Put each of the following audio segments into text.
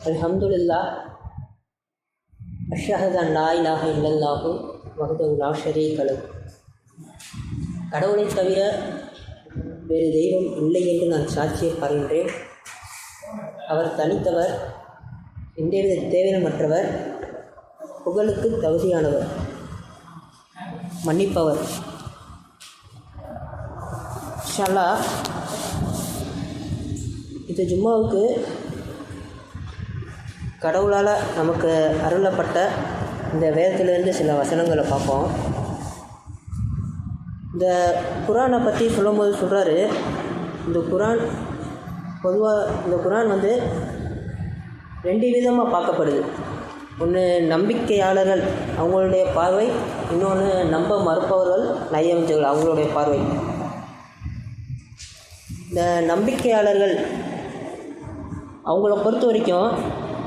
அல்ஹம்துலில்லாஹ் அஷ்ஹது அன் லா இலாஹ இல்லல்லாஹு வஹ்தஹு லா ஷரீக லஹு. கடவுளை தவிர வேறு தெய்வம் இல்லை என்று நான் சாட்சியம் பகிர்கின்றேன். அவர் தனித்தவர், எந்தவித தேவையற்றவர், புகழுக்கு தகுதியானவர், மன்னிப்பவர். இன்ஷா அல்லாஹ் இந்த ஜும்மாவுக்கு கடவுளால் நமக்கு அருளப்பட்ட இந்த வேதத்திலிருந்து சில வசனங்களை பார்ப்போம். இந்த குரானை பற்றி சொல்லும்போது சொல்கிறாரு, இந்த குரான் பொதுவாக இந்த குரான் ரெண்டு விதமாக பார்க்கப்படுது. ஒன்று நம்பிக்கையாளர்கள் அவங்களுடைய பார்வை, இன்னொன்று நம்ப மறுப்பவர்கள் நயவஞ்சகர்கள் அவங்களுடைய பார்வை. இந்த நம்பிக்கையாளர்கள் அவங்கள பொறுத்த வரைக்கும்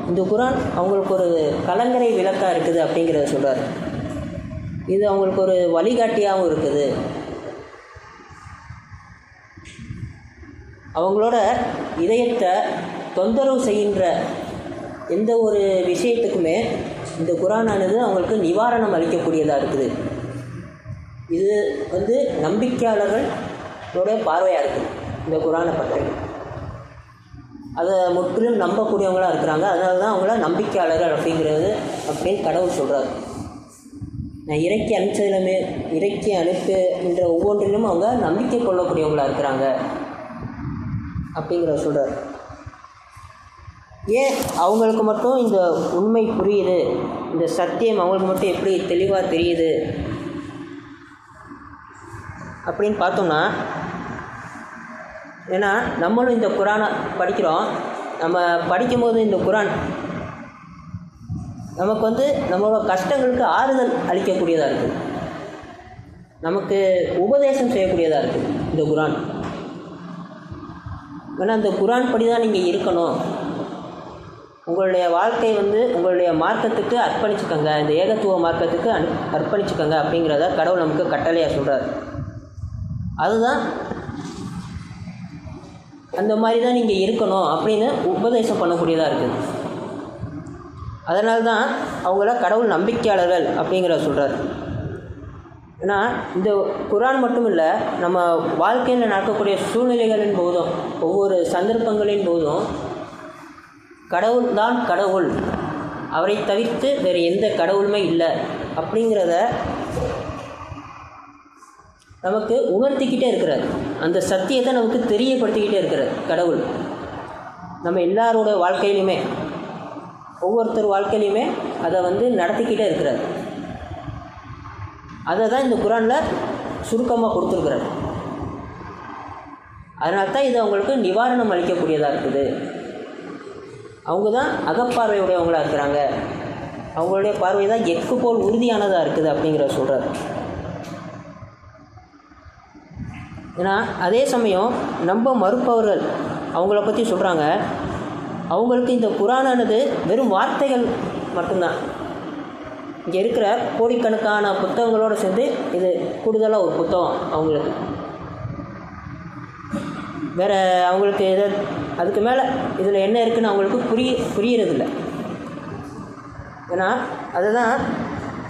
இந்த குரான் அவங்களுக்கு ஒரு கலங்கரை விளக்காக இருக்குது அப்படிங்கிறத சொல்கிறார். இது அவங்களுக்கு ஒரு வழிகாட்டியாகவும் இருக்குது. அவங்களோட இதயத்தை தொந்தரவு செய்கின்ற எந்த ஒரு விஷயத்துக்குமே இந்த குரானானது அவங்களுக்கு நிவாரணம் அளிக்கக்கூடியதாக இருக்குது. இது நம்பிக்கையாளர்களோட பார்வையாக இருக்குது. இந்த குரானை பற்றி அதை முற்றிலும் நம்பக்கூடியவங்களாக இருக்கிறாங்க. அதனால தான் அவங்கள நம்பிக்கையாளர்கள் அப்படின்னு கடவுள் சொல்கிறார். நான் இறக்கி அனுப்புகின்ற ஒவ்வொன்றிலும் அவங்க நம்பிக்கை கொள்ளக்கூடியவங்களாக இருக்கிறாங்க அப்படிங்கிறத சொல்கிறார். ஏன் அவங்களுக்கு மட்டும் இந்த உண்மை புரியுது, இந்த சத்தியம் அவங்களுக்கு மட்டும் எப்படி தெளிவாக தெரியுது அப்படின்னு பார்த்தோம்னா, ஏன்னா நம்மளும் இந்த குரானை படிக்கிறோம். நம்ம படிக்கும்போது இந்த குரான் நமக்கு நம்மளோட கஷ்டங்களுக்கு ஆறுதல் அளிக்கக்கூடியதாக இருக்குது, நமக்கு உபதேசம் செய்யக்கூடியதாக இருக்குது இந்த குரான். ஏன்னா இந்த குரான் படி தான் நீங்கள் இருக்கணும், உங்களுடைய வாழ்க்கை உங்களுடைய மார்க்கத்துக்கு அர்ப்பணிச்சுக்கோங்க, இந்த ஏகத்துவ மார்க்கத்துக்கு அர்ப்பணிச்சுக்கோங்க அப்படிங்கிறத கடவுள் நமக்கு கட்டளையாக சொல்கிறார். அதுதான் அந்த மாதிரி தான் நீங்கள் இருக்கணும் அப்படின்னு உபதேசம் பண்ணக்கூடியதாக இருக்குது. அதனால தான் அவங்கள கடவுள் நம்பிக்கையாளர்கள் அப்படிங்கிறத சொல்கிறார். ஏன்னா இந்த குரான் மட்டும் இல்லை, நம்ம வாழ்க்கையில் நடக்கக்கூடிய சூழ்நிலைகளின் போதும், ஒவ்வொரு சந்தர்ப்பங்களின் போதும் கடவுள் தான் கடவுள், அவரை தவிர்த்து வேறு எந்த கடவுளுமே இல்லை அப்படிங்கிறத நமக்கு உணர்த்திக்கிட்டே இருக்கிறார். அந்த சத்தியத்தை நமக்கு தெரியப்படுத்திக்கிட்டே இருக்கிறார் கடவுள். நம்ம எல்லாரோட வாழ்க்கையிலையுமே, ஒவ்வொருத்தர் வாழ்க்கையிலையுமே அதை நடத்திக்கிட்டே இருக்கிறார். அதை தான் இந்த குரானில் சுருக்கமாக கொடுத்துருக்குறார். அதனால தான் இது அவங்களுக்கு நிவாரணம் அளிக்கக்கூடியதாக இருக்குது. அவங்க தான் அகப்பார்வையுடையவங்களாக இருக்கிறாங்க, அவங்களுடைய பார்வை தான் எக்கு போல் உறுதியானதாக இருக்குது அப்படிங்கிறத சொல்கிறார். ஏன்னா அதே சமயம் நம்ப மறுப்பவர்கள் அவங்கள பற்றி சொல்கிறாங்க, அவங்களுக்கு இந்த குரானானது வெறும் வார்த்தைகள் மட்டும்தான். இங்கே இருக்கிற கோடிக்கணக்கான புத்தகங்களோடு சேர்ந்து இது கூடுதலாக ஒரு புத்தகம் அவங்களுக்கு. வேறு அவங்களுக்கு அதுக்கு மேலே இதில் என்ன இருக்குதுன்னு அவங்களுக்கு புரியறதில்லை. ஏன்னா அதை தான்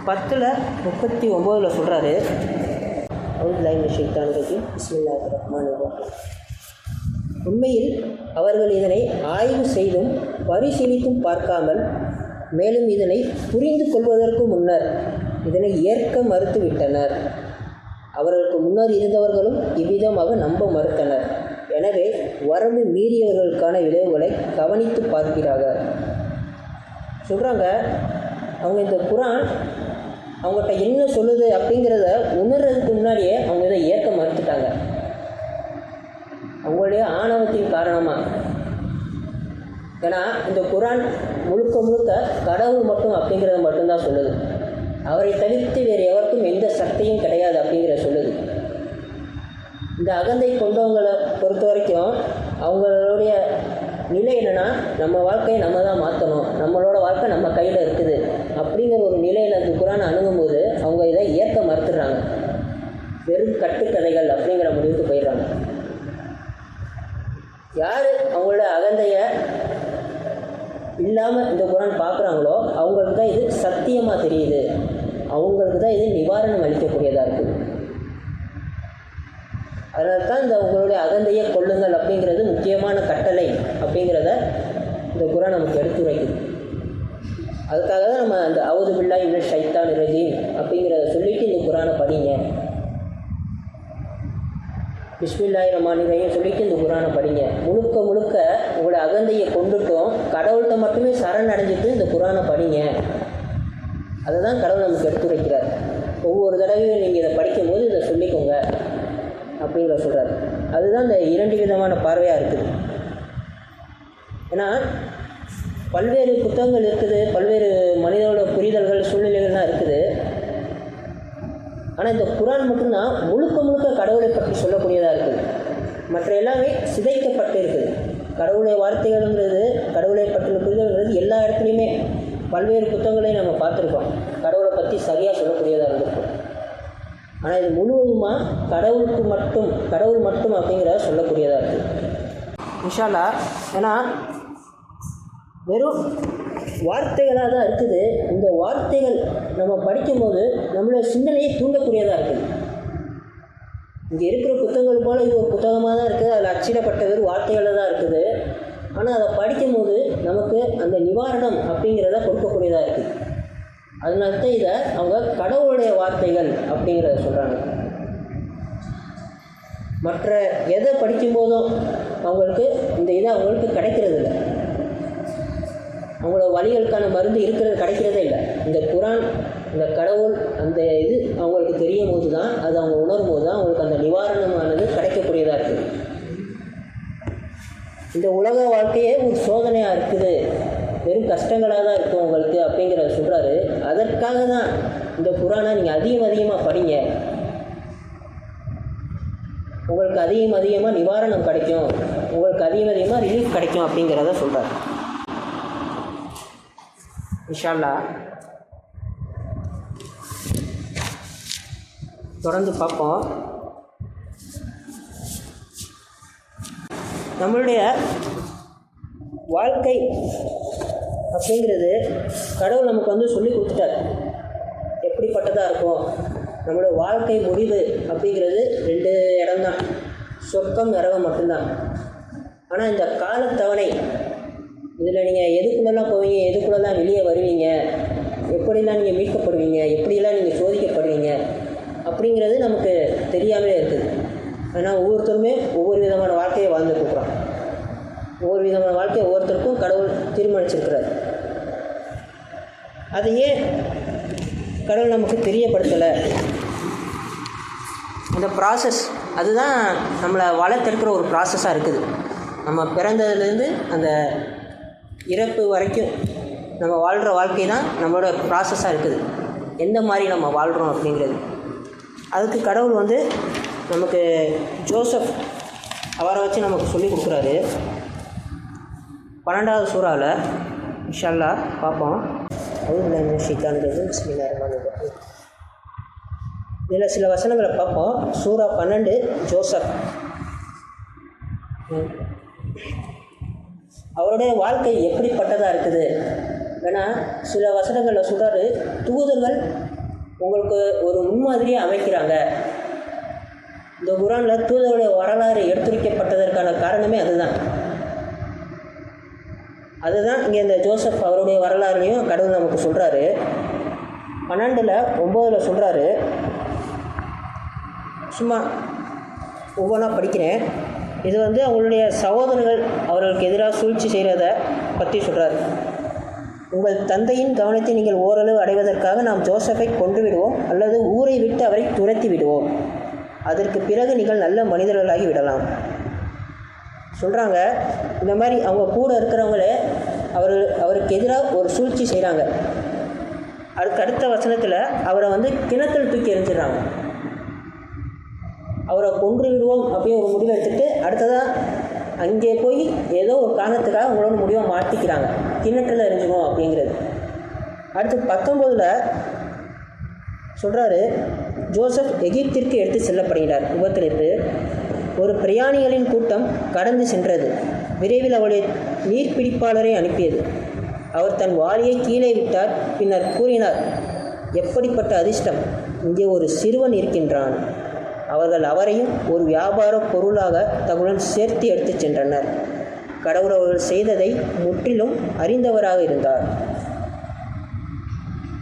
10:39 சொல்கிறாரு. உண்மையில் அவர்கள் இதனை ஆய்வு செய்தும் பரிசீலித்தும் பார்க்காமல், மேலும் இதனை புரிந்து கொள்வதற்கு முன்னர் இதனை ஏற்க மறுத்துவிட்டனர். அவர்களுக்கு முன்னர் இருந்தவர்களும் இவ்விதமாக நம்ப மறுத்தனர். எனவே வரம்பு மீறியவர்களுக்கான விளைவுகளை கவனித்து பார்க்கிறார்கள் சொல்கிறாங்க. அவங்க இந்த குரான் அவங்கள்ட்ட என்ன சொல்லுது அப்படிங்கிறத உணர்றதுக்கு முன்னாடியே அவங்க இதை ஏற்க மறுத்துட்டாங்க, அவங்களுடைய ஆணவத்தின் காரணமாக. ஏன்னா இந்த குரான் முழுக்க கடவுள் மட்டும் அப்படிங்கிறத மட்டும்தான் சொல்லுது, அவரை தவிர்த்து வேறு எவருக்கும் எந்த சக்தியும் கிடையாது அப்படிங்கிறத சொல்லுது. இந்த அகந்தை கொண்டவங்களை பொறுத்த வரைக்கும் அவங்களுடைய நிலை என்னென்னா, நம்ம வாழ்க்கையை நம்ம தான் மாற்றணும், நம்மளோட வாழ்க்கை நம்ம கையில் இருக்குது அப்படிங்கிற ஒரு நிலையில் அந்த குரானை அணுகும்போது அவங்க இதை ஏற்க மறுத்துடுறாங்க. வெறும் கட்டுக்கதைகள் அப்படிங்கிற முடிவுக்கு போயிடுறாங்க. யார் அவங்களோட அகந்தையை இல்லாமல் இந்த குரான் பார்க்குறாங்களோ அவங்களுக்கு தான் இது சத்தியமாக தெரியுது, அவங்களுக்கு தான் இது நிவாரணம் அளிக்கக்கூடியதாக இருக்குது. அதனால தான் இந்த உங்களுடைய அகந்தையை கொள்ளுங்கள் அப்படிங்கிறது முக்கியமான கட்டளை அப்படிங்கிறத இந்த குரான் நமக்கு எடுத்துரைக்குது. அதுக்காக தான் நம்ம அந்த அவுது பில்லாஹி மினஷ் ஷைத்தானிர் ரஜீம் அப்படிங்கிறத சொல்லிவிட்டு இந்த குரானை படிங்க, பிஸ்மில்லாஹிர் ரஹ்மானிர் ரஹீம் சொல்லிவிட்டு இந்த குரானை படிங்க. முழுக்க முழுக்க உங்களுடைய அகந்தையை கொண்டுட்டோம் கடவுள்கிட்ட மட்டுமே சரணடைஞ்சிட்டு இந்த குரானை படிங்க. அதை தான் கடவுள் நமக்கு எடுத்துரைக்கிறார். ஒவ்வொரு தடவையும் நீங்கள் இதை படிக்கும்போது இதை சொல்லிக்கோங்க அப்படிங்கிற சொல்கிறார். அதுதான் இந்த 2 விதமான பார்வையாக இருக்குது. ஏன்னா பல்வேறு புத்தகங்கள் இருக்குது, பல்வேறு மனிதனோட புரிதல்கள் சூழ்நிலைகள்லாம் இருக்குது. ஆனால் இந்த குரான் மட்டும்தான் முழுக்க முழுக்க கடவுளை பற்றி சொல்லக்கூடியதாக இருக்குது. மற்ற எல்லாமே சிதைக்கப்பட்டு இருக்குது. கடவுளுடைய வார்த்தைகள்ங்கிறது, கடவுளை பற்றின புரிதல்ங்கிறது எல்லா இடத்துலையுமே பல்வேறு புத்தகங்களையும் நம்ம பார்த்துருக்கோம், கடவுளை பற்றி சரியாக சொல்லக்கூடியதாக இருந்திருக்கும். ஆனால் இது முழுவதுமாக கடவுள் மட்டும் அப்படிங்கிறத சொல்லக்கூடியதாக இருக்குது இன்ஷா அல்லாஹ். ஏன்னா வெறும் வார்த்தைகளாக தான் இருக்குது. இந்த வார்த்தைகள் நம்ம படிக்கும்போது நம்மளுடைய சிந்தனையை தூண்டக்கூடியதாக இருக்குது. இங்கே இருக்கிற புத்தகங்கள் போல் இது ஒரு புத்தகமாக தான் இருக்குது, அதில் அச்சிடப்பட்ட வெறும் வார்த்தைகளாக தான் இருக்குது. ஆனால் அதை படிக்கும்போது நமக்கு அந்த நிவாரணம் அப்படிங்கிறத கொடுக்கக்கூடியதாக இருக்குது. அதனால தான் இதை அவங்க கடவுளுடைய வார்த்தைகள் அப்படிங்கிறத சொல்கிறாங்க. மற்ற எதை படிக்கும்போதும் அவங்களுக்கு இந்த இதை அவங்களுக்கு கிடைக்கிறது இல்லை, அவங்களோட வழிகளுக்கான மருந்து கிடைக்கிறதே இல்லை. இந்த குரான், இந்த கடவுள், அந்த இது அவங்களுக்கு தெரியும் போது தான், அது அவங்க உணரும் போது தான் அவங்களுக்கு அந்த நிவாரணமானது கிடைக்கக்கூடியதாக இருக்குது. இந்த உலக வாழ்க்கையே ஒரு சோதனையாக இருக்குது, வெறும் கஷ்டங்களாக தான் இருக்கும் உங்களுக்கு அப்படிங்கிறத சொல்கிறாரு. அதற்காக தான் இந்த குரானை நீங்கள் அதிகமாக படிங்க, உங்களுக்கு அதிகமாக நிவாரணம் கிடைக்கும், உங்களுக்கு அதிகமாக ரிலீஃப் கிடைக்கும் அப்படிங்கிறத சொல்கிறார் இன்ஷா அல்லாஹ். தொடர்ந்து பார்ப்போம். நம்மளுடைய வாழ்க்கை அப்படிங்கிறது கடவுள் நமக்கு சொல்லி கொடுத்துட்டார், எப்படிப்பட்டதாக இருக்கும். நம்மளோட வாழ்க்கை முடிவு அப்படிங்கிறது 2 இடம்தான், சொர்க்கம் நரகம் மட்டும்தான். ஆனால் இந்த காலத்தவணை, இதில் நீங்கள் எதுக்குள்ளெல்லாம் போவீங்க, எதுக்குள்ளெல்லாம் வெளியே வருவீங்க, எப்படிலாம் நீங்கள் மீட்கப்படுவீங்க, எப்படிலாம் நீங்கள் சோதிக்கப்படுவீங்க அப்படிங்கிறது நமக்கு தெரியாமலே இருக்குது. ஆனால் ஒவ்வொருத்தருமே ஒவ்வொரு விதமான வாழ்க்கையை வாழ்ந்துட்டு இருக்கிறோம். ஒவ்வொரு விதமான வாழ்க்கையை ஒவ்வொருத்தருக்கும் கடவுள் தீர்மானிச்சிருக்கிறார். அதை ஏன் கடவுள் நமக்கு தெரியப்படுத்தலை? அந்த ப்ராசஸ் அதுதான் நம்மளை வளர்த்தெடுக்கிற ஒரு ப்ராசஸாக இருக்குது. நம்ம பிறந்ததுலேருந்து அந்த இறப்பு வரைக்கும் நம்ம வாழ்கிற வாழ்க்கை தான் நம்மளோட ப்ராசஸாக இருக்குது. எந்த மாதிரி நம்ம வாழ்கிறோம் அப்படிங்கிறது. அதுக்கு கடவுள் நமக்கு ஜோசப் அவரை வச்சு நமக்கு சொல்லி கொடுக்குறாரு. 12வது சூறாவில் இன்ஷா அல்லாஹ் பார்ப்போம். இதில் சில வசனங்களை பார்ப்போம். சூரா 12 ஜோசப். அவருடைய வாழ்க்கை எப்படிப்பட்டதாக இருக்குது. ஏன்னா சில வசனங்களில் சொல்கிறாரு, தூதர்கள் உங்களுக்கு ஒரு முன்மாதிரியை அமைக்கிறாங்க. இந்த குரானில் தூதருடைய வரலாறு எடுத்துரைக்கப்பட்டதற்கான காரணமே அதுதான் இங்கே இந்த ஜோசப் அவருடைய வரலாறுலையும் கடவுள் நமக்கு சொல்கிறாரு. 12:9 சொல்கிறாரு. சும்மா ஒவ்வொன்றா படிக்கிறேன். இது அவங்களுடைய சகோதரர்கள் அவர்களுக்கு எதிராக சூழ்ச்சி செய்கிறத பற்றி சொல்கிறார். உங்கள் தந்தையின் கவனத்தை நீங்கள் ஓரளவு அடைவதற்காக நாம் ஜோசப்பை கொண்டு விடுவோம் அல்லது ஊரை விட்டு அவரை துரத்தி விடுவோம். அதற்கு பிறகு நீங்கள் நல்ல மனிதர்களாகி விடலாம் சொல்கிறாங்க. இந்த மாதிரி அவங்க கூட இருக்கிறவங்களே அவருக்கு எதிராக ஒரு சூழ்ச்சி செய்கிறாங்க. அதுக்கு அடுத்த வசனத்தில் அவரை கிணத்தில் தூக்கி எறிஞ்சிடுறாங்க. அவரை கொன்று விடுவோம் அப்படின்னு ஒரு முடிவு எடுத்துகிட்டு அடுத்ததாக அங்கே போய் ஏதோ ஒரு காரணத்துக்காக அவங்களோட முடிவை மாற்றிக்கிறாங்க, கிணற்றில் எரிஞ்சிடும் அப்படிங்கிறது. அடுத்து 19 சொல்கிறாரு, ஜோசப் எகிப்திற்கு எடுத்து செல்லப்படுகிறார். உபத்திரப்பு. ஒரு பிரயாணிகளின் கூட்டம் கடந்து சென்றது. விரைவில் அவளுடைய நீர்பிடிப்பாளரை அனுப்பியது. அவர் தன் வாளியை கீழே விட்டார். பின்னர் கூறினார், எப்படிப்பட்ட அதிர்ஷ்டம்! இங்கே ஒரு சிறுவன் இருக்கின்றான். அவர்கள் அவரையும் ஒரு வியாபார பொருளாக தங்களுடன் சேர்த்து எடுத்துச் சென்றனர். கடவுள் அவர்கள் செய்ததை முற்றிலும் அறிந்தவராக இருந்தார்.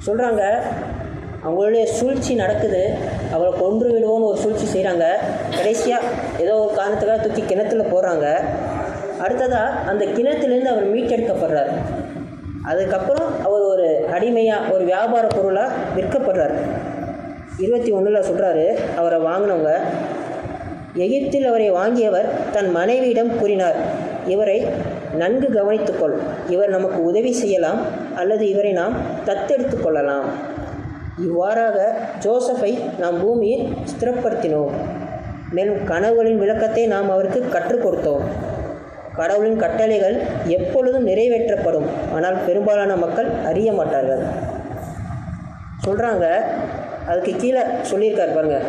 சொல்கிறாங்க, அவங்களுடைய சூழ்ச்சி நடக்குது, அவரை கொன்று விடுவோன்னு ஒரு சூழ்ச்சி செய்கிறாங்க. கடைசியாக ஏதோ ஒரு காரணத்துக்காக தூக்கி கிணத்துல போடுறாங்க. அடுத்ததாக அந்த கிணத்துலேருந்து அவர் மீட்டெடுக்கப்படுறார். அதுக்கப்புறம் அவர் ஒரு அடிமையாக ஒரு வியாபார பொருளாக விற்கப்படுறார். 21 சொல்கிறாரு, அவரை வாங்கினவங்க, எகிப்தில் அவரை வாங்கியவர் தன் மனைவியிடம் கூறினார், இவரை நன்கு கவனித்துக்கொள். இவர் நமக்கு உதவி செய்யலாம் அல்லது இவரை நாம் தத்தெடுத்து கொள்ளலாம். இவ்வாறாக ஜோசப்பை நாம் பூமியில் ஸ்திரப்படுத்தினோம். மேலும் கனவுகளின் விளக்கத்தை நாம் அவருக்கு கற்றுக் கொடுத்தோம். கடவுளின் கட்டளைகள் எப்பொழுதும் நிறைவேற்றப்படும், ஆனால் பெரும்பாலான மக்கள் அறிய மாட்டார்கள். சொல்கிறாங்க, அதுக்கு கீழே சொல்லியிருக்கார் பாருங்கள்,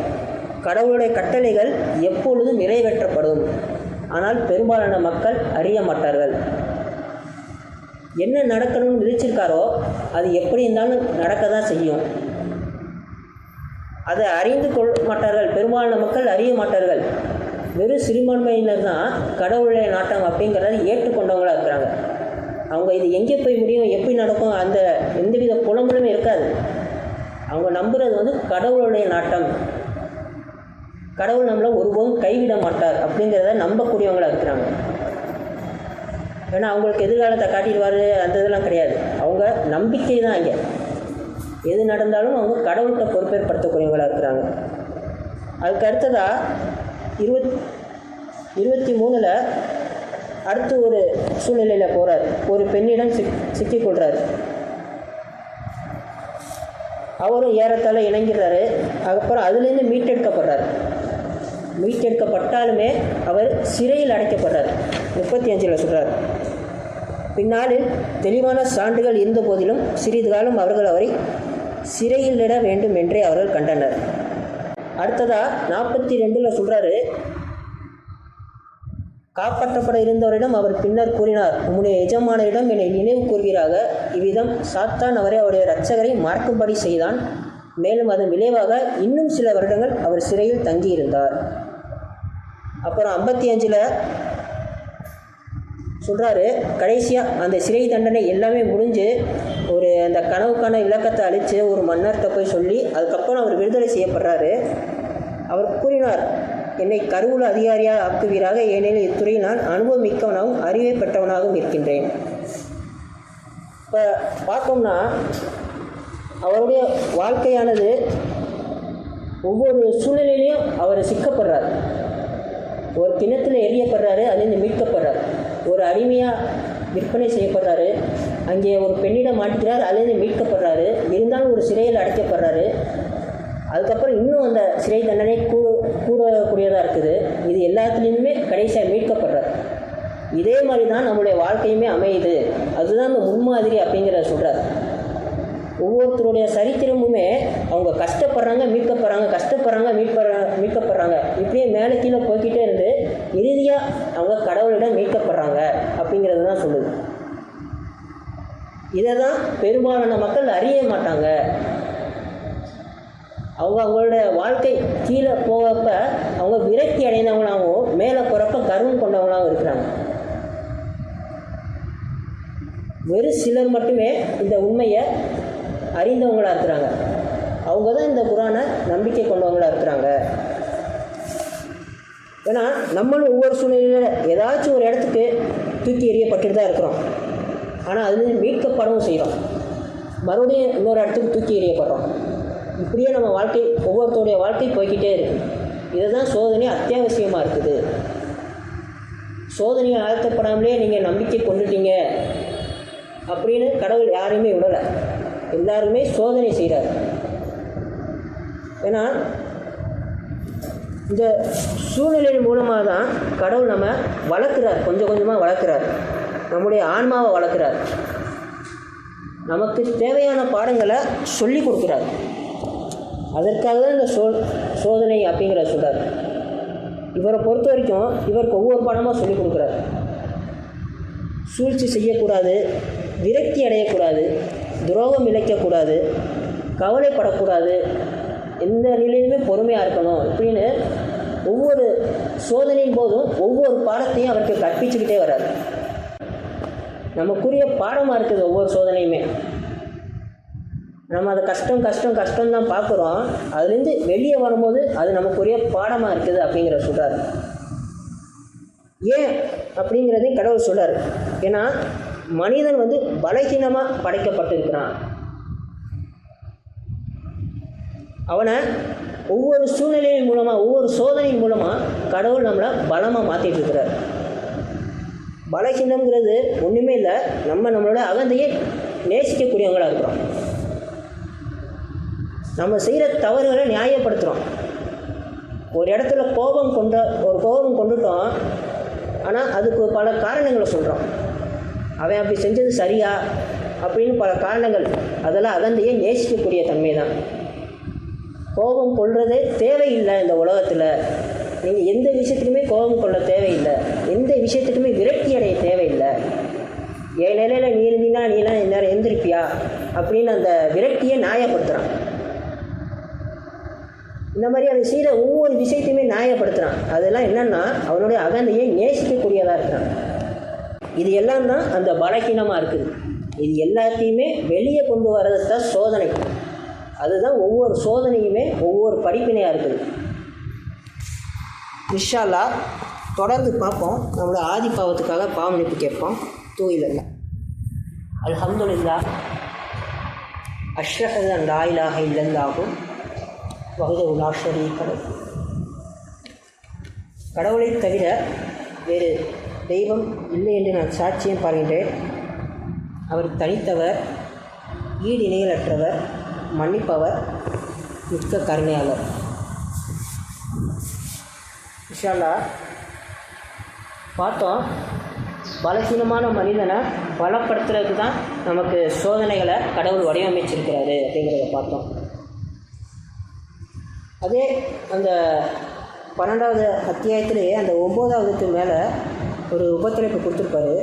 கடவுளுடைய கட்டளைகள் எப்பொழுதும் நிறைவேற்றப்படும், ஆனால் பெரும்பாலான மக்கள் அறிய மாட்டார்கள். என்ன நடக்கணும்னு விதிச்சிருக்காரோ அது எப்படி இருந்தாலும் நடக்க தான் செய்யும். அதை அறிந்து கொள்ள மாட்டார்கள், பெரும்பாலான மக்கள் அறிய மாட்டார்கள். வெறும் சிறுபான்மையினர் தான் கடவுளுடைய நாட்டம் அப்படிங்கிறத ஏற்றுக்கொண்டவங்களாக இருக்கிறாங்க. அவங்க இது எங்கே போய் முடியும், எப்படி நடக்கும், அந்த எந்தவித புலம்பலுமே இருக்காது. அவங்க நம்புறது கடவுளுடைய நாட்டம், கடவுள் நம்மளை ஒருபோதும் கைவிட மாட்டார் அப்படிங்கிறத நம்பக்கூடியவங்களாக இருக்கிறாங்க. ஏன்னா அவங்களுக்கு எதிர்காலத்தை காட்டிடுவார் அந்த இதெல்லாம் கிடையாது. அவங்க நம்பிக்கை தான் இங்கே. எது நடந்தாலும் அவங்க கடவுள்கிட்ட பொறுப்பேற்படுத்தக்கூடியவங்களாக இருக்கிறாங்க. அதுக்கு அடுத்ததாக 23 அடுத்து ஒரு சூழ்நிலையில் போகிறார். ஒரு பெண்ணிடம் சிக்கிக்கொள்கிறார். அவரும் ஏறத்தாழ இணங்கிறாரு. அதுக்கப்புறம் அதுலேருந்து மீட்டெடுக்கப்படுறார். மீட்டெடுக்கப்பட்டாலுமே அவர் சிறையில் அடைக்கப்படுறார். 35 சொல்கிறார், பின்னாளில் தெளிவான சான்றுகள் இருந்த போதிலும் சிறிது காலம் அவர்கள் அவரை சிறையிலிட வேண்டும் என்றே அவர்கள் கண்டனர். அடுத்ததாக 42 சொல்கிறாரு, காப்பாற்றப்பட இருந்தவரிடம் அவர் பின்னர் கூறினார், உம்முடைய எஜமானரிடம் என்னை நினைவு கூறுகிறாக. இவ்விதம் சாத்தான் அவரை அவருடைய இரட்சகரை மறக்கும்படி செய்தான். மேலும் அதன் விளைவாக இன்னும் சில வருடங்கள் அவர் சிறையில் தங்கியிருந்தார். அப்புறம் 55 சொல்கிறாரு, கடைசியாக அந்த சிறை தண்டனை எல்லாமே முடிஞ்சு ஒரு அந்த கனவுக்கான விளக்கத்தை அளித்து ஒரு மன்னர்கிட்ட போய் சொல்லி அதுக்கப்புறம் அவர் விடுதலை செய்யப்படுறாரு. அவர் கூறினார், என்னை கருவூல அதிகாரியாக ஆக்குவீராக, ஏனெனில் இத்துறையில் நான் அனுபவம் மிக்கவனாகவும் அறிவை பெற்றவனாகவும் இருக்கின்றேன். இப்போ பார்த்தோம்னா அவருடைய வாழ்க்கையானது ஒவ்வொரு சூழ்நிலையிலையும் அவர் சிக்கப்படுறார். ஒரு கிணத்துல எரியப்படுறாரு, அதுலேருந்து மீட்கப்படுறார். ஒரு அடிமையாக விற்பனை செய்யப்படுறாரு, அங்கே ஒரு பெண்ணிடம் மாட்டிக்கிறார், அதுலேருந்து மீட்கப்படுறாரு. இருந்தாலும் ஒரு சிறையில் அடைக்கப்படுறாரு. அதுக்கப்புறம் இன்னும் அந்த சிறை தண்டனை கூடக்கூடியதாக இருக்குது. இது எல்லாத்துலேயுமே கடைசியாக மீட்கப்படுறார். இதே மாதிரி தான் நம்மளுடைய வாழ்க்கையுமே அமையுது. அதுதான் அந்த முன்மாதிரி அப்படிங்கிறத சொல்கிறார். ஒவ்வொருத்தருடைய சரித்திரமுமே அவங்க கஷ்டப்படுறாங்க, மீட்கப்படுறாங்க, கஷ்டப்படுறாங்க, மீட்கப்படுறாங்க, இப்படியே மேலே கீழே போய்கிட்டே இருந்து இறுதியாக அவங்க கடவுளிடம் மீட்கப்படுறாங்க அப்படிங்கிறது தான் சொல்லுது. இதை தான் பெரும்பாலான மக்கள் அறிய மாட்டாங்க. அவங்களோட வாழ்க்கை கீழே போகப்ப அவங்க விரக்தி அடைந்தவங்களாகவும் மேலே போகிறப்ப கர்வம் கொண்டவங்களாகவும் இருக்கிறாங்க. வெறும் சிலர் மட்டுமே இந்த உண்மையை அறிந்தவங்களாக இருக்கிறாங்க. அவங்க தான் இந்த குரானை நம்பிக்கை கொண்டவங்களாக இருக்கிறாங்க. ஏன்னா நம்மளும் ஒவ்வொரு சூழ்நிலையில் ஏதாச்சும் ஒரு இடத்துக்கு தூக்கி எறியப்பட்டுட்டு தான் இருக்கிறோம். ஆனால் அதுலேருந்து மீட்கப்படவும் செய்கிறோம். மறுபடியும் இன்னொரு இடத்துக்கு தூக்கி எறியப்படுறோம். இப்படியே நம்ம வாழ்க்கை, ஒவ்வொருத்தருடைய வாழ்க்கை போய்கிட்டே இருக்குது. இதுதான் சோதனை அத்தியாவசியமாக இருக்குது. சோதனையை ஆழ்த்தப்படாமலே நீங்கள் நம்பிக்கை கொண்டுட்டீங்க அப்படின்னு கடவுள் யாரையுமே விடலை. எல்லாருமே சோதனை செய்கிறார். ஏன்னா இந்த சூழ்நிலையின் மூலமாக தான் கடவுள் நம்ம வளர்க்குறார், கொஞ்சம் கொஞ்சமாக வளர்க்குறார், நம்முடைய ஆன்மாவை வளர்க்குறார், நமக்கு தேவையான பாடங்களை சொல்லி கொடுக்குறார். அதற்காக தான் இந்த சோதனை அப்படிங்கிற சொல்கிறார். இவரை பொறுத்த வரைக்கும் இவருக்கு ஒவ்வொரு பாடமாக சொல்லி கொடுக்குறார். சூழ்ச்சி செய்யக்கூடாது, விரக்தி அடையக்கூடாது, துரோகம் இழைக்கக்கூடாது, கவலைப்படக்கூடாது, எந்த நிலையிலுமே பொறுமையாக இருக்கணும் இப்படின்னு ஒவ்வொரு சோதனையின் போதும் ஒவ்வொரு பாடத்தையும் அவருக்கு கற்பிச்சுக்கிட்டே வர்றார். நமக்குரிய பாடமாக இருக்குது ஒவ்வொரு சோதனையுமே. நம்ம அதை கஷ்டம் தான் பார்க்குறோம். அதுலேருந்து வெளியே வரும்போது அது நமக்குரிய பாடமாக இருக்குது அப்படிங்கிற சொல்கிறார். ஏன் அப்படிங்கிறதையும் கடவுள் சொல்கிறார். ஏன்னா மனிதன் பலகீனமாக படைக்கப்பட்டிருக்கிறான். அவனை ஒவ்வொரு சூழ்நிலையின் மூலமாக, ஒவ்வொரு சோதனையின் மூலமாக கடவுள் நம்மளை பலமாக மாற்றிட்டு இருக்கிறார். பலகீனம்ங்கிறது ஒன்றுமே இல்லை, நம்மளோட அகந்தையை நேசிக்கக்கூடியவங்களாக இருக்கிறோம். நம்ம செய்கிற தவறுகளை நியாயப்படுத்துகிறோம். ஒரு இடத்துல கோபம் கொண்டுட்டோம், ஆனால் அதுக்கு பல காரணங்களை சொல்கிறோம். அவன் அப்படி செஞ்சது சரியா அப்படின்னு பல காரணங்கள். அதெல்லாம் அகந்தையை நேசிக்கக்கூடிய தன்மை தான். கோபம் கொள்றதே தேவையில்லை இந்த உலகத்தில். நீங்கள் எந்த விஷயத்துக்குமே கோபம் கொள்ள தேவையில்லை, எந்த விஷயத்துக்குமே விரக்தி அடைய தேவையில்லை. என் நிலையில் நீ இருந்தீங்கன்னா நீலாம் இந்நேரம் எழுந்திருப்பியா அப்படின்னு அந்த விரக்தியை நியாயப்படுத்துகிறான். இந்த மாதிரி அதை செய்கிற ஒவ்வொரு விஷயத்தையுமே நியாயப்படுத்துகிறான். அதெல்லாம் என்னென்னா அவனுடைய அகந்தையை நேசிக்கக்கூடியதாக இருக்கிறான். இது எல்லாம் தான் அந்த பலகீனமாக இருக்குது. இது எல்லாத்தையுமே வெளியே கொண்டு வர்றது தான் சோதனை. அதுதான் ஒவ்வொரு சோதனையுமே ஒவ்வொரு படிப்பினையாக இருக்குது. இன்ஷா அல்லாஹ் தொடர்ந்து பார்ப்போம். நம்மளோட ஆதி பாவத்துக்காக பாவமன்னிப்பு கேட்போம். தூயிலல்ல அல்ஹம்துலில்லாஹ் அஷ்ஹது அன் லா இலாஹ இல்லல்லாஹு வஹ்தஹு லா ஷரீக லஹு. கடவுளை தவிர வேறு தெய்வம் இல்லை என்று நான் சாட்சியம் பாருகின்றேன். அவர் தனித்தவர், ஈடு இணையலற்றவர், மன்னிப்பவர், மிக்க கருணையாளர். இன்ஷா அல்லாஹ் பார்த்தோம். பலகீனமான மனிதனை பலப்படுத்துறதுக்கு தான் நமக்கு சோதனைகளை கடவுள் வடிவமைச்சிருக்கிறாரு அப்படிங்கிறத பார்த்தோம். அதே அந்த 12வது அத்தியாயத்திலே அந்த 9வதுக்கு மேலே ஒரு உபத்தலைப்பு கொடுத்துருப்பாரு.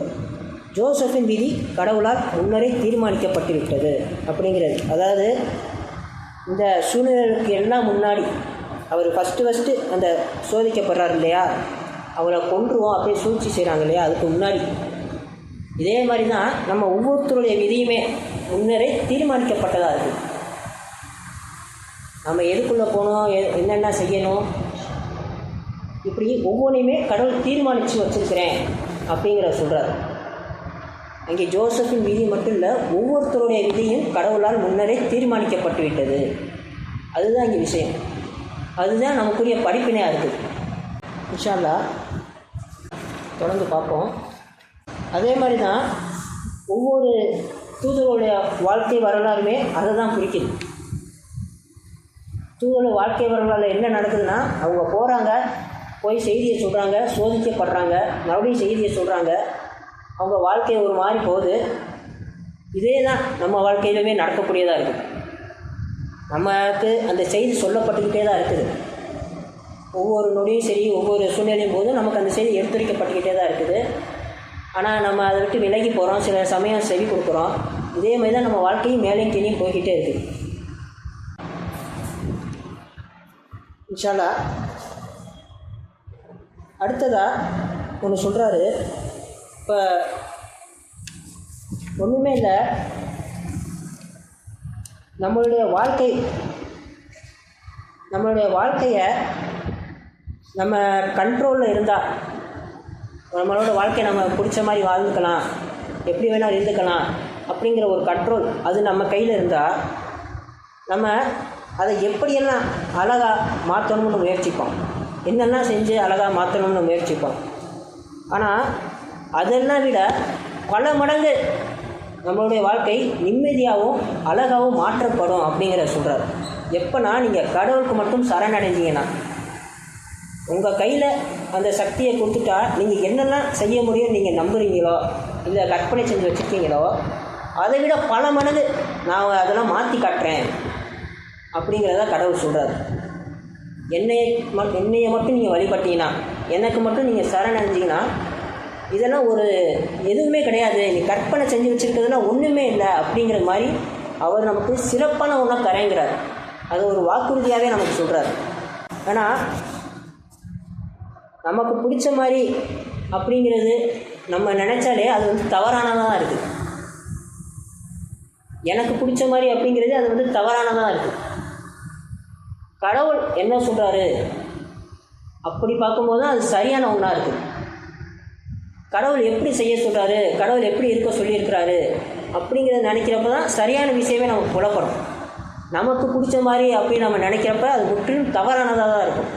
ஜோசப்பின் விதி கடவுளால் முன்னரே தீர்மானிக்கப்பட்டு விட்டது அப்படிங்கிறது. அதாவது இந்த சூழ்நிலைகளுக்கு எல்லாம் முன்னாடி அவர் ஃபஸ்ட்டு அந்த சோதிக்கப்படுறார் இல்லையா, அவரை கொன்றுவோம் அப்படியே சூழ்ச்சி செய்கிறாங்க இல்லையா, அதுக்கு முன்னாடி இதே மாதிரி தான் நம்ம ஒவ்வொருத்தருடைய விதியுமே முன்னரே தீர்மானிக்கப்பட்டதாக இருக்குது. நம்ம எதுக்குள்ளே போகணும், என்னென்ன செய்யணும், இப்படி ஒவ்வொன்றையுமே கடவுள் தீர்மானித்து வச்சுருக்கிறேன் அப்படிங்கிற சொல்கிறார். அங்கே ஜோசப்பின் விதி மட்டும் இல்லை, ஒவ்வொருத்தருடைய விதியும் கடவுளால் முன்னரே தீர்மானிக்கப்பட்டு விட்டது. அதுதான் இங்கே விஷயம். அதுதான் நமக்குரிய படிப்பினையாக இருக்குது. இன்ஷா அல்லாஹ் தொடர்ந்து பார்ப்போம். அதே மாதிரி தான் ஒவ்வொரு தூதர்களுடைய வாழ்க்கை வரலாறுமே அதை தான் குறிக்குது. தூதர்களுடைய வாழ்க்கை வரலாறு என்ன நடக்குதுன்னா, அவங்க போகிறாங்க, போய் செய்தியை சொல்கிறாங்க, சோதிக்கப்படுறாங்க, மறுபடியும் செய்தியை சொல்கிறாங்க, அவங்க வாழ்க்கை ஒரு மாதிரி போகுது. இதே தான் நம்ம வாழ்க்கையிலுமே நடக்கக்கூடியதாக இருக்குது. நமக்கு அந்த செய்தி சொல்லப்பட்டுக்கிட்டே தான் இருக்குது. ஒவ்வொரு நொடியும் சரி, ஒவ்வொரு சூழ்நிலையும் போதும் நமக்கு அந்த செய்தி எடுத்துரைக்கப்பட்டுக்கிட்டே தான் இருக்குது. ஆனால் நம்ம அதை விட்டு விலகி போகிறோம், சில சமயம் செவி கொடுக்குறோம். இதே மாதிரி தான் நம்ம வாழ்க்கையும் மேலேயும் கீழேயும் போய்கிட்டே இருக்குது. இன்ஷா அல்லாஹ் அடுத்ததாக ஒன்று சொல்கிறாரு. இப்போ ஒன்றுமே இல்லை, நம்மளுடைய வாழ்க்கையை நம்ம கண்ட்ரோலில் இருந்தால், நம்மளோட வாழ்க்கையை நம்ம பிடிச்ச மாதிரி வாழ்ந்துக்கலாம், எப்படி வேணாலும் இருந்துக்கலாம் அப்படிங்கிற ஒரு கண்ட்ரோல் அது நம்ம கையில் இருந்தால், நம்ம அதை எப்படியெல்லாம் அழகாக மாற்றணும்னு முயற்சிப்போம், என்னெல்லாம் செஞ்சு அழகாக மாற்றணும்னு முயற்சிப்போம். ஆனால் அதெல்லாம் விட பல மடங்கு நம்மளுடைய வாழ்க்கை நிம்மதியாகவும் அழகாகவும் மாற்றப்படும் அப்படிங்கிற சொல்கிறார். எப்போனா நீங்கள் கடவுளுக்கு மட்டும் சரணடைஞ்சிங்கன்னா, உங்கள் கையில் அந்த சக்தியை கொடுத்துட்டா நீங்கள் என்னெல்லாம் செய்ய முடியும் நீங்கள் நம்புகிறீங்களோ இல்லை கற்பனை செஞ்சு வச்சுருக்கீங்களோ அதை விட பல மடங்கு நான் அதெல்லாம் மாற்றி காட்டுறேன் அப்படிங்கிறத கடவுள் சொல்கிறார். என்னையை மட்டும் நீங்கள் வழிபட்டீங்கன்னா, எனக்கு மட்டும் நீங்கள் சரணடைஞ்சிங்கன்னா இதெல்லாம் ஒரு எதுவுமே கிடையாது, நீ கற்பனை செஞ்சு வச்சுருக்கிறதுலாம் ஒன்றுமே இல்லை அப்படிங்கிற மாதிரி அவர் நமக்கு சிறப்பான ஒன்றா தரேங்கிறார். அது ஒரு வாக்குறுதியாகவே நமக்கு சொல்கிறார். ஆனால் நமக்கு பிடிச்ச மாதிரி அப்படிங்கிறது நம்ம நினச்சாலே அது தவறானதாக இருக்குது. எனக்கு பிடிச்ச மாதிரி அப்படிங்கிறது அது தவறானதாக இருக்குது. கடவுள் என்ன சொல்கிறாரு அப்படி பார்க்கும்போது தான் அது சரியான ஒன்றா இருக்குது. கடவுள் எப்படி செய்ய சொல்கிறாரு, கடவுள் எப்படி இருக்க சொல்லியிருக்கிறாரு அப்படிங்கிறத நினைக்கிறப்ப தான் சரியான விஷயமே நமக்கு புலப்படும். நமக்கு பிடிச்ச மாதிரி அப்படின்னு நம்ம நினைக்கிறப்ப அது முற்றிலும் தவறானதாக தான் இருக்கும்.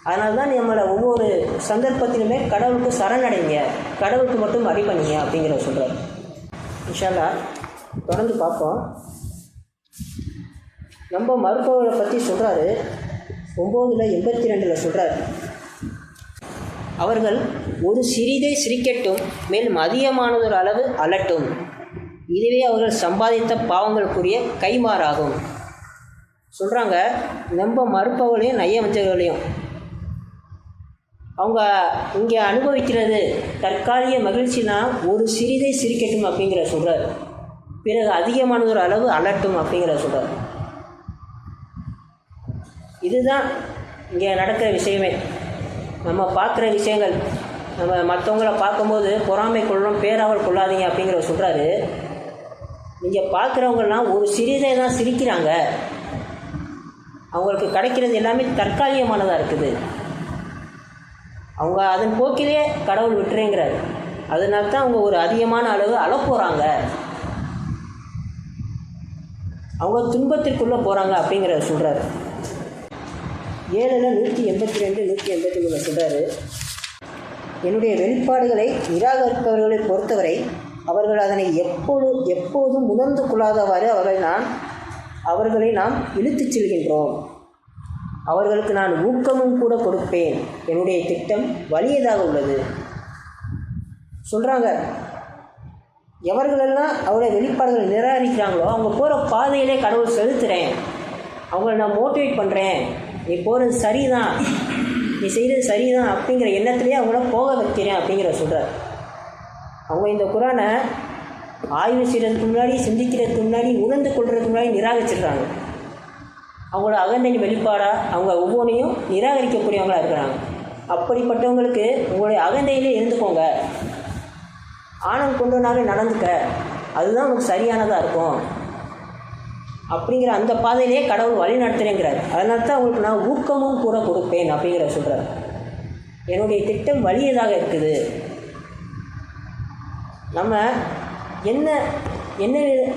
அதனால தான் நம்மளை ஒவ்வொரு சந்தர்ப்பத்திலுமே கடவுளுக்கு சரணடைங்க, கடவுளுக்கு மட்டும் அடிபணிங்க அப்படிங்கிறத சொல்கிறார். இன்ஷா அல்லாஹ் தொடர்ந்து பார்ப்போம். நம்ம மருத்துவர்களை பற்றி சொல்கிறாரு. 9:82 சொல்கிறார், அவர்கள் ஒரு சிறிதை சிரிக்கட்டும், மேலும் அதிகமானதொரு அளவு அலட்டும், இதுவே அவர்கள் சம்பாதித்த பாவங்களுக்குரிய கைமாறாகும். சொல்கிறாங்க, நம்ம மறுப்பவர்களையும் நையவஞ்சகர்களையும் அவங்க இங்கே அனுபவிக்கிறது தற்காலிக மகிழ்ச்சினா ஒரு சிறிதை சிரிக்கட்டும் அப்படிங்கிற சொல்கிறார். பிறகு அதிகமானதொரு அளவு அலட்டும் அப்படிங்கிற சொல்கிறார். இதுதான் இங்கே நடக்கிற விஷயமே. நம்ம பார்க்குற விஷயங்கள், நம்ம மற்றவங்கள பார்க்கும்போது பொறாமை கொள்ளணும், பேராவல் கொள்ளாதீங்க அப்படிங்கிற சொல்கிறாரு. நீங்கள் பார்க்குறவங்கலாம் ஒரு சிறிதை தான் சிரிக்கிறாங்க, அவங்களுக்கு கிடைக்கிறது எல்லாமே தற்காலிகமானதாக இருக்குது. அவங்க அதன் போக்கிலே கடவுள் விட்டுறேங்கிறாரு. அதனால தான் அவங்க ஒரு அதிகமான அளவு அழப்போகிறாங்க, அவங்க துன்பத்திற்குள்ளே போகிறாங்க அப்படிங்கிறத சொல்கிறாரு. 7:182 183 சொல்கிறாரு, என்னுடைய வெளிப்பாடுகளை நிராகரிப்பவர்களை பொறுத்தவரை அவர்கள் அதனை எப்போதும் உணர்ந்து கொள்ளாதவாறு அவர்களை நாம் இழுத்துச் செல்கின்றோம். அவர்களுக்கு நான் ஊக்கமும் கூட கொடுப்பேன். என்னுடைய திட்டம் வலியதாக உள்ளது. சொல்கிறாங்க, எவர்களெல்லாம் அவருடைய வெளிப்பாடுகளை நிராகரிக்கிறாங்களோ அவங்க போகிற பாதையிலே கடவுள் செலுத்துகிறேன், அவங்கள நான் மோட்டிவேட் பண்ணுறேன், நீ போகிறது சரிதான், நீ செய்கிறது சரிதான் அப்படிங்கிற எண்ணத்துலேயே அவங்கள போக வைக்கிறேன் அப்படிங்கிற சொல்கிறார். அவங்க இந்த குரானை ஆய்வு செய்கிறதுக்கு முன்னாடி, சிந்திக்கிறதுக்கு முன்னாடி, உணர்ந்து கொள்றதுக்கு முன்னாடி நிராகரிச்சிடுறாங்க. அவங்களோட அகந்தையின் வெளிப்பாடாக அவங்க ஒவ்வொன்றையும் நிராகரிக்கக்கூடியவங்களாக இருக்கிறாங்க. அப்படிப்பட்டவங்களுக்கு உங்களுடைய அகந்தையிலே இருந்துக்கோங்க, ஆணவம் கொண்டவனாவே நடந்துக்க, அதுதான் உங்களுக்கு சரியானதாக இருக்கும் அப்படிங்கிற அந்த பாதையிலேயே கடவுள் வழி நடத்துகிறேங்கிறார். அதனால தான் உங்களுக்கு நான் ஊக்கமும் கூட கொடுப்பேன் அப்படிங்கிற சொல்கிறார். என்னுடைய திட்டம் வலியதாக இருக்குது. நம்ம என்ன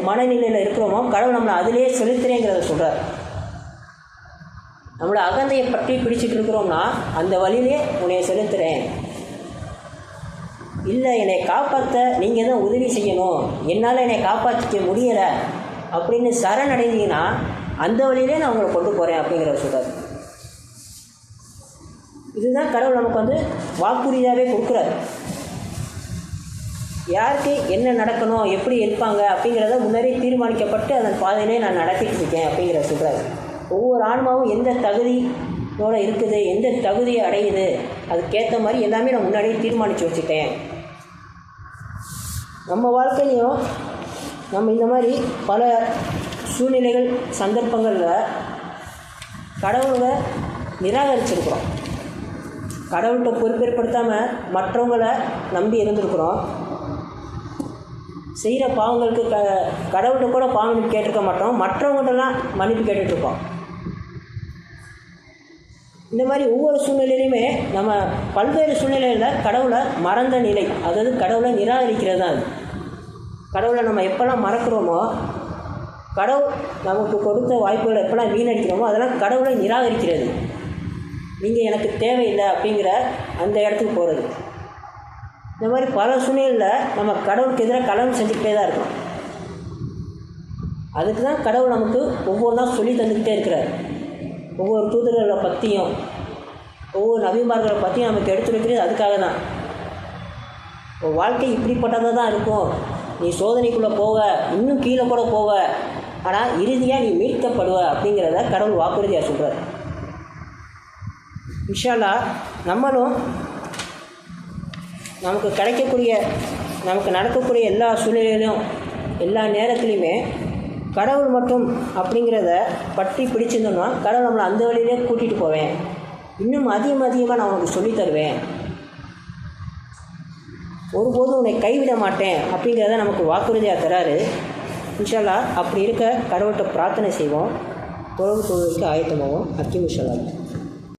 மனநிலையில் இருக்கிறோமோ கடவுள் நம்மளை அதிலேயே செலுத்துகிறேங்கிறத சொல்கிறார். நம்மளோட அகந்தையை பற்றி பிடிச்சிட்டு இருக்கிறோம்னா அந்த வழியிலே உன்னை செலுத்துகிறேன், இல்லை என்னை காப்பாற்ற நீங்கள் தான் உதவி செய்யணும், என்னால் என்னை காப்பாற்றிக்க முடியலை அப்படின்னு சரணடைந்தீங்கன்னா அந்த வழியிலே நான் உங்களை கொண்டு போகிறேன் அப்படிங்கிறத சொல்கிறார். இதுதான் கடவுள் நமக்கு வாக்குறுதியாகவே கொடுக்குறாரு. யாருக்கு என்ன நடக்கணும், எப்படி இருப்பாங்க அப்படிங்கிறத முன்னரே தீர்மானிக்கப்பட்டு அதன் பாதையிலே நான் நடத்திட்டு இருக்கேன் அப்படிங்கிறத சொல்கிறாரு. ஒவ்வொரு ஆன்மாவும் எந்த தகுதியோடு இருக்குது, எந்த தகுதியை அடையுது, அதுக்கேற்ற மாதிரி எல்லாமே நான் முன்னாடியே தீர்மானித்து வச்சுட்டேன். நம்ம வாழ்க்கையிலையும் நம்ம இந்த மாதிரி பல சூழ்நிலைகள் சந்தர்ப்பங்களில் கடவுளை நிராகரிச்சிருக்கிறோம். கடவுள்கிட்ட பொறுப்பேற்படுத்தாமல் மற்றவங்களை நம்பி இருந்திருக்கிறோம். செய்கிற பாவங்களுக்கு கடவுள்கிட்ட கூட பாவம் கேட்டிருக்க மாட்டோம், மற்றவங்கள்ட்டலாம் மன்னிப்பு கேட்டுட்ருப்போம். இந்த மாதிரி ஒவ்வொரு சூழ்நிலையிலுமே நம்ம பல்வேறு சூழ்நிலையில் கடவுளை மறந்த நிலை, அதாவது கடவுளை நிராகரிக்கிறது தான் அது. கடவுளை நம்ம எப்போல்லாம் மறக்கிறோமோ, கடவுள் நமக்கு கொடுத்த வாய்ப்புகளை எப்போல்லாம் வீணடிக்கிறோமோ அதெல்லாம் கடவுளை நிராகரிக்கிறது. நீங்கள் எனக்கு தேவையில்லை அப்படிங்கிற அந்த இடத்துக்கு போகிறது. இந்த மாதிரி பல சூழ்நிலையில் நம்ம கடவுளுக்கு எதிராக கலந்து செஞ்சுக்கிட்டே தான் இருக்கோம். அதுக்கு தான் கடவுள் நமக்கு ஒவ்வொன்றா சொல்லி தந்துக்கிட்டே இருக்கிறார். ஒவ்வொரு தூதர்களை பற்றியும் ஒவ்வொரு நபிமார்களை பற்றியும் நமக்கு எடுத்துரைக்கிறது அதுக்காக தான். வாழ்க்கை இப்படிப்பட்டதாக தான் இருக்கும், நீ சோதனைக்குள்ளே போக, இன்னும் கீழே கூட போக, ஆனால் இறுதியாக நீ மீட்கப்படுவ அப்படிங்கிறத கடவுள் வாக்குறுதியாக சொல்கிறார். இன்ஷா அல்லாஹ் நம்மளும் நமக்கு நடக்கக்கூடிய எல்லா சூழ்நிலையிலும் எல்லா நேரத்துலையுமே கடவுள் மட்டும் அப்படிங்கிறத பற்றி பிடிச்சிருந்தோம்னா கடவுள் நம்மளை அந்த வழியிலே கூட்டிகிட்டு போவேன், இன்னும் அதிகமாக நான் உனக்கு சொல்லித் தருவேன், ஒருபோதும் உன்னை கைவிட மாட்டேன் அப்படிங்கிறத நமக்கு வாக்குறுதியாக தராரு. இன்ஷா அல்லாஹ் அப்படி இருக்க கடவுள்கிட்ட பிரார்த்தனை செய்வோம், உறவு கொள்வதற்கு ஆயத்தமாகவும். ஹக்கீம் இன்ஷா அல்லாஹ்.